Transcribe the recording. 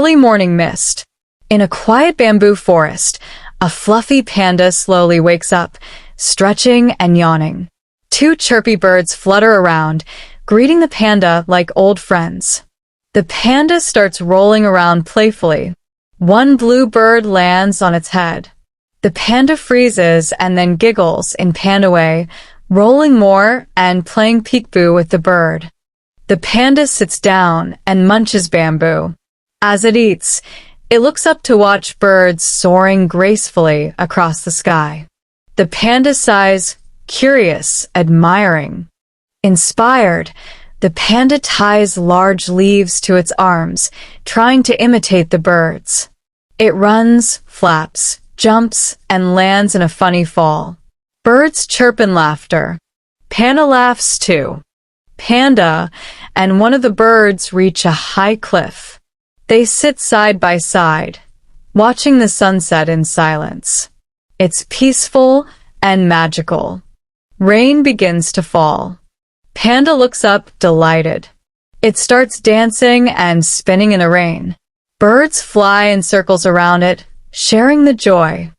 early morning mist. In a quiet bamboo forest, a fluffy panda slowly wakes up, stretching and yawning. Two chirpy birds flutter around, greeting the panda like old friends. The panda starts rolling around playfully. One blue bird lands on its head. The panda freezes and then giggles in panda way, rolling more and playing peekaboo with the bird. The panda sits down and munches bamboo. As it eats, it looks up to watch birds soaring gracefully across the sky. The panda sighs, curious, admiring. Inspired, the panda ties large leaves to its arms, trying to imitate the birds. It runs, flaps, jumps, and lands in a funny fall. Birds chirp in laughter. Panda laughs too. Panda and one of the birds reach a high cliff. They sit side by side, watching the sunset in silence. It's peaceful and magical. Rain begins to fall. Panda looks up, delighted. It starts dancing and spinning in the rain. Birds fly in circles around it, sharing the joy.